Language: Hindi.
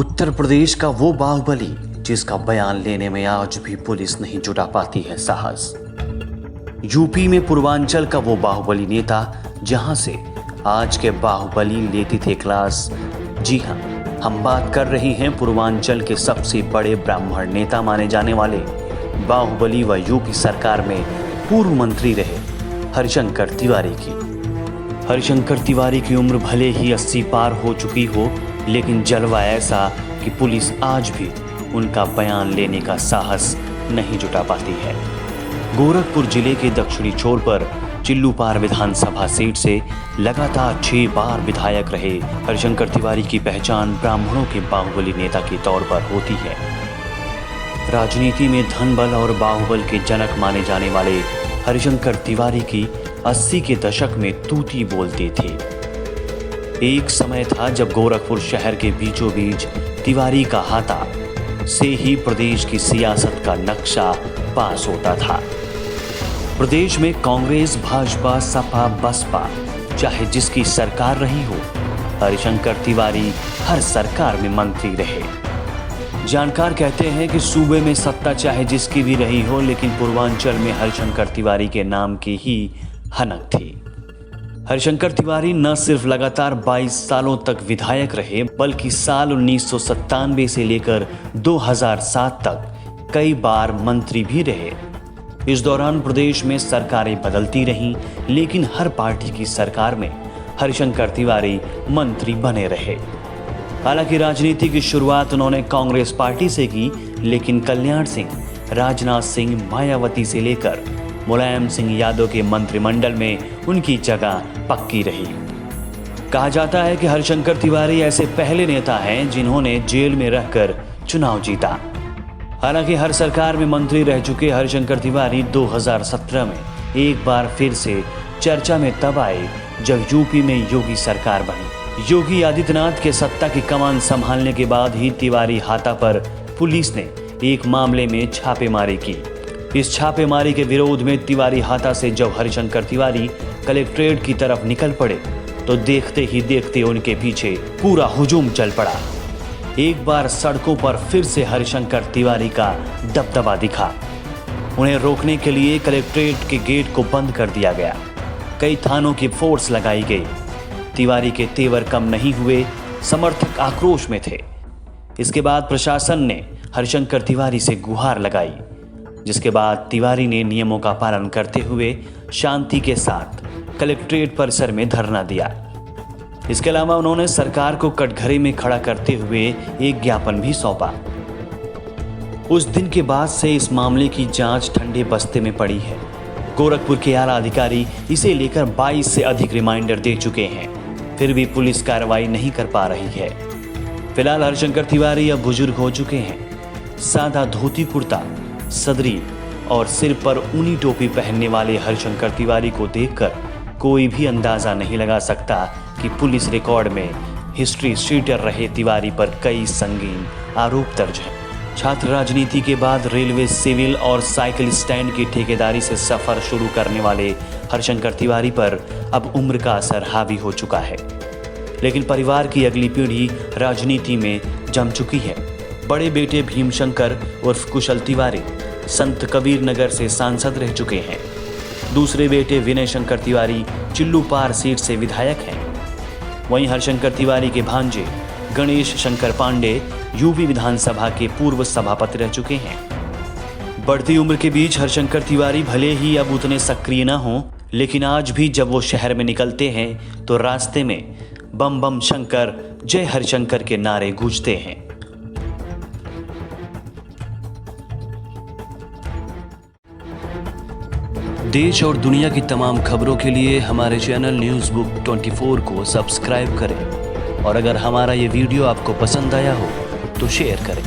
उत्तर प्रदेश का वो बाहुबली जिसका बयान लेने में आज भी पुलिस नहीं जुटा पाती है साहस। यूपी में पूर्वांचल का वो बाहुबली नेता जहां से आज के बाहुबली लेते थे क्लास। जी हां, हम बात कर रहे हैं पूर्वांचल के सबसे बड़े ब्राह्मण नेता माने जाने वाले बाहुबली व यूपी सरकार में पूर्व मंत्री रहे हरिशंकर तिवारी की। हरिशंकर तिवारी की उम्र भले ही 80 पार हो चुकी हो, लेकिन जलवा ऐसा कि पुलिस आज भी उनका बयान लेने का साहस नहीं जुटा पाती है। गोरखपुर जिले के दक्षिणी छोर पर चिल्लूपार विधानसभा सीट से लगातार 6 बार विधायक रहे हरिशंकर तिवारी की पहचान ब्राह्मणों के बाहुबली नेता के तौर पर होती है। राजनीति में धन बल और बाहुबल के जनक माने जाने वाले हरिशंकर तिवारी की 80 के दशक में तूती बोलते थे। एक समय था जब गोरखपुर शहर के बीचों बीच तिवारी का हाथा से ही प्रदेश की सियासत का नक्शा पास होता था। प्रदेश में कांग्रेस, भाजपा, सपा, बसपा चाहे जिसकी सरकार रही हो, हरिशंकर तिवारी हर सरकार में मंत्री रहे। जानकार कहते हैं कि सूबे में सत्ता चाहे जिसकी भी रही हो, लेकिन पूर्वांचल में हरिशंकर तिवारी के नाम की ही हनक थी। हरिशंकर तिवारी न सिर्फ लगातार 22 सालों तक विधायक रहे, बल्कि साल 1997 से लेकर 2007 तक कई बार मंत्री भी रहे। इस दौरान प्रदेश में सरकारें बदलती रहीं, लेकिन हर पार्टी की सरकार में हरिशंकर तिवारी मंत्री बने रहे। हालांकि राजनीति की शुरुआत उन्होंने कांग्रेस पार्टी से की, लेकिन कल्याण सिंह, राजनाथ सिंह, मायावती से लेकर मुलायम सिंह यादव के मंत्रिमंडल में उनकी जगह पक्की रही। कहा जाता है कि हरिशंकर तिवारी ऐसे पहले नेता हैं जिन्होंने जेल में रहकर चुनाव जीता। हालांकि हर सरकार में मंत्री रह चुके हरिशंकर तिवारी 2017 में एक बार फिर से चर्चा में तब आए जब यूपी में योगी सरकार बनी। योगी आदित्यनाथ के सत्ता की कमान संभालने के बाद ही तिवारी हाथा पर पुलिस ने एक मामले में छापेमारी की। इस छापेमारी के विरोध में तिवारी हाथा से जब हरिशंकर तिवारी कलेक्ट्रेट की तरफ निकल पड़े तो देखते ही देखते उनके पीछे पूरा हुजूम चल पड़ा। एक बार सड़कों पर फिर से हरिशंकर तिवारी का दबदबा दिखा। उन्हें रोकने के लिए कलेक्ट्रेट के गेट को बंद कर दिया गया। कई थानों की फोर्स लगाई गई। तिवारी के तेवर कम नहीं हुए, समर्थक आक्रोश में थे। इसके बाद प्रशासन ने हरिशंकर तिवारी से गुहार लगाई, जिसके बाद तिवारी ने नियमों का पालन करते हुए शांति के साथ कलेक्ट्रेट परिसर में धरना दिया। इसके अलावा उन्होंने सरकार को कटघरे में खड़ा करते हुए एक ज्ञापन भी सौंपा। उस दिन के बाद से इस मामले की जांच ठंडे बस्ते में पड़ी है। गोरखपुर के आला अधिकारी इसे लेकर 22 से अधिक रिमाइंडर दे चुके हैं, फिर भी पुलिस कार्रवाई नहीं कर पा रही है। फिलहाल हरिशंकर तिवारी अब बुजुर्ग हो चुके हैं। सादा धोती कुर्ता, सदरी और सिर पर ऊनी टोपी पहनने वाले हरिशंकर तिवारी को देखकर कोई भी अंदाजा नहीं लगा सकता कि पुलिस रिकॉर्ड में हिस्ट्री शीटर रहे तिवारी पर कई संगीन आरोप दर्ज हैं। छात्र राजनीति के बाद रेलवे, सिविल और साइकिल स्टैंड की ठेकेदारी से सफर शुरू करने वाले हरिशंकर तिवारी पर अब उम्र का असर हावी हो चुका है, लेकिन परिवार की अगली पीढ़ी राजनीति में जम चुकी है। बड़े बेटे भीमशंकर उर्फ कुशल तिवारी संत कबीर नगर से सांसद रह चुके हैं। दूसरे बेटे विनय शंकर तिवारी चिल्लूपार सीट से विधायक हैं। वहीं हरिशंकर तिवारी के भांजे गणेश शंकर पांडे यूपी विधानसभा के पूर्व सभापति रह चुके हैं। बढ़ती उम्र के बीच हरिशंकर तिवारी भले ही अब उतने सक्रिय न हों, लेकिन आज भी जब वो शहर में निकलते हैं तो रास्ते में बम बम शंकर, जय हरिशंकर के नारे गूंजते हैं। देश और दुनिया की तमाम खबरों के लिए हमारे चैनल न्यूज़ बुक 24 को सब्सक्राइब करें, और अगर हमारा ये वीडियो आपको पसंद आया हो तो शेयर करें।